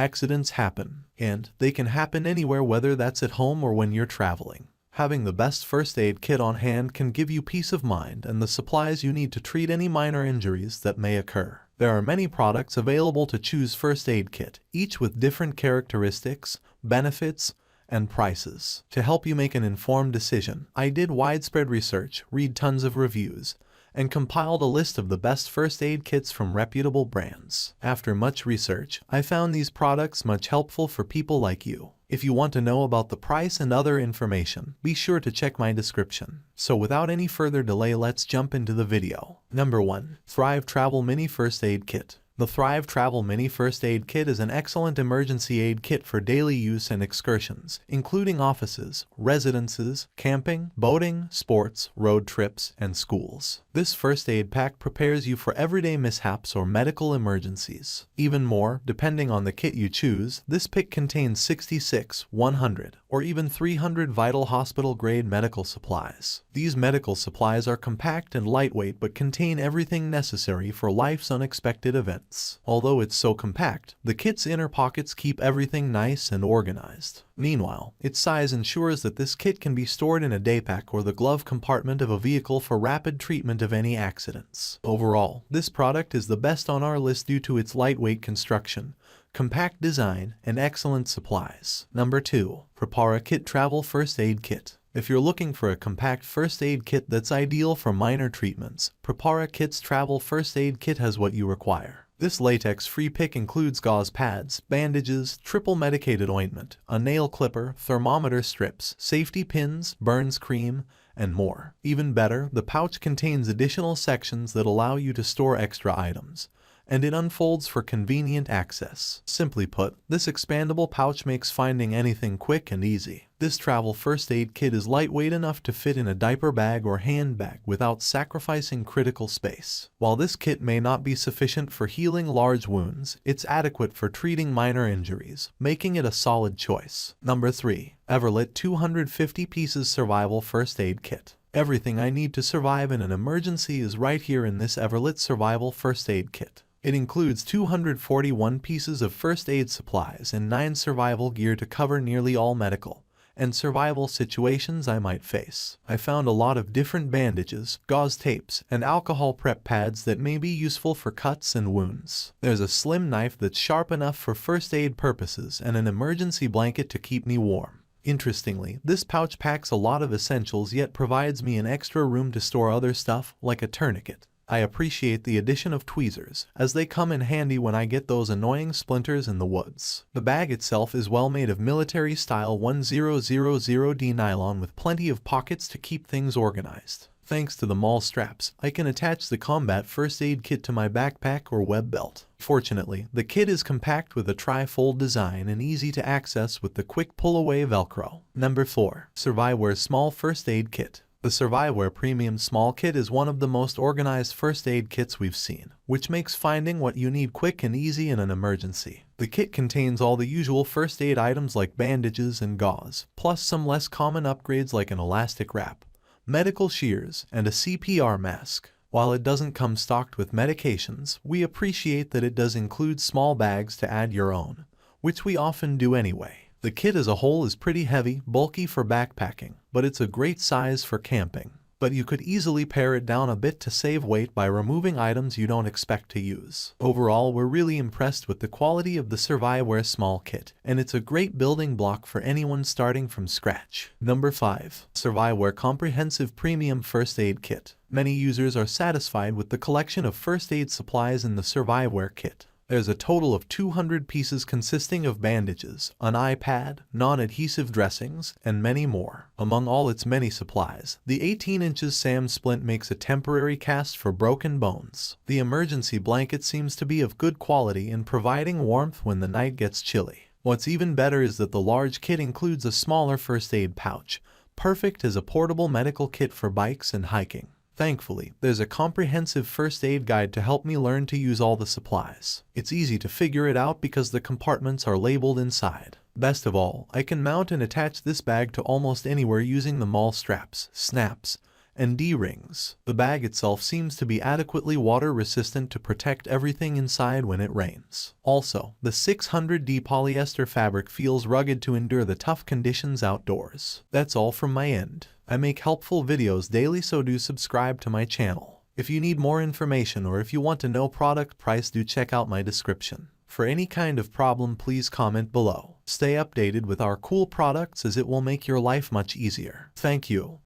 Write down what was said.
Accidents happen, and they can happen anywhere, whether that's at home or when you're traveling. Having the best first aid kit on hand can give you peace of mind and the supplies you need to treat any minor injuries that may occur. There are many products available to choose first aid kit, each with different characteristics, benefits, and prices. To help you make an informed decision, I did widespread research, read tons of reviews, and compiled a list of the best first aid kits from reputable brands. After much research, I found these products much helpful for people like you. If you want to know about the price and other information, be sure to check my description. So without any further delay, let's jump into the video. Number 1. Thrive Travel Mini First Aid Kit. The Thrive Travel Mini First Aid Kit is an excellent emergency aid kit for daily use and excursions, including offices, residences, camping, boating, sports, road trips, and schools. This first aid pack prepares you for everyday mishaps or medical emergencies. Even more, depending on the kit you choose, this pick contains 66, 100, or even 300 vital hospital-grade medical supplies. These medical supplies are compact and lightweight but contain everything necessary for life's unexpected events. Although it's so compact, the kit's inner pockets keep everything nice and organized. Meanwhile, its size ensures that this kit can be stored in a daypack or the glove compartment of a vehicle for rapid treatment of any accidents. Overall, this product is the best on our list due to its lightweight construction, compact design, and excellent supplies. Number 2. PreparaKit Travel First Aid Kit. If you're looking for a compact first aid kit that's ideal for minor treatments, PreparaKit's Travel First Aid Kit has what you require. This latex-free pick includes gauze pads, bandages, triple medicated ointment, a nail clipper, thermometer strips, safety pins, burns cream, and more. Even better, the pouch contains additional sections that allow you to store extra items, and it unfolds for convenient access. Simply put, this expandable pouch makes finding anything quick and easy. This travel first aid kit is lightweight enough to fit in a diaper bag or handbag without sacrificing critical space. While this kit may not be sufficient for healing large wounds, it's adequate for treating minor injuries, making it a solid choice. Number 3. Everlit 250 Pieces Survival First Aid Kit. Everything I need to survive in an emergency is right here in this Everlit Survival First Aid Kit. It includes 241 pieces of first aid supplies and 9 survival gear to cover nearly all medical and survival situations I might face. I found a lot of different bandages, gauze tapes, and alcohol prep pads that may be useful for cuts and wounds. There's a slim knife that's sharp enough for first aid purposes and an emergency blanket to keep me warm. Interestingly, this pouch packs a lot of essentials yet provides me an extra room to store other stuff like a tourniquet. I appreciate the addition of tweezers, as they come in handy when I get those annoying splinters in the woods. The bag itself is well made of military-style 1000D nylon with plenty of pockets to keep things organized. Thanks to the maul straps, I can attach the combat first aid kit to my backpack or web belt. Fortunately, the kit is compact with a tri-fold design and easy to access with the quick pull-away Velcro. Number 4. Surviveware Small First Aid Kit. The Surviveware Premium Small Kit is one of the most organized first aid kits we've seen, which makes finding what you need quick and easy in an emergency. The kit contains all the usual first aid items like bandages and gauze, plus some less common upgrades like an elastic wrap, medical shears, and a CPR mask. While it doesn't come stocked with medications, we appreciate that it does include small bags to add your own, which we often do anyway. The kit as a whole is pretty heavy, bulky for backpacking, but it's a great size for camping. But you could easily pare it down a bit to save weight by removing items you don't expect to use. Overall, we're really impressed with the quality of the Surviveware Small Kit, and it's a great building block for anyone starting from scratch. Number 5. Surviveware Comprehensive Premium First Aid Kit. Many users are satisfied with the collection of first aid supplies in the Surviveware kit. There's a total of 200 pieces consisting of bandages, an eye pad, non-adhesive dressings, and many more. Among all its many supplies, the 18 inches SAM splint makes a temporary cast for broken bones. The emergency blanket seems to be of good quality in providing warmth when the night gets chilly. What's even better is that the large kit includes a smaller first aid pouch, perfect as a portable medical kit for bikes and hiking. Thankfully, there's a comprehensive first aid guide to help me learn to use all the supplies. It's easy to figure it out because the compartments are labeled inside. Best of all, I can mount and attach this bag to almost anywhere using the maul straps, snaps, and D-rings. The bag itself seems to be adequately water resistant to protect everything inside when it rains. Also, the 600D polyester fabric feels rugged to endure the tough conditions outdoors. That's all from my end. I make helpful videos daily, so do subscribe to my channel. If you need more information or if you want to know product price, do check out my description. For any kind of problem, please comment below. Stay updated with our cool products, as it will make your life much easier. Thank you.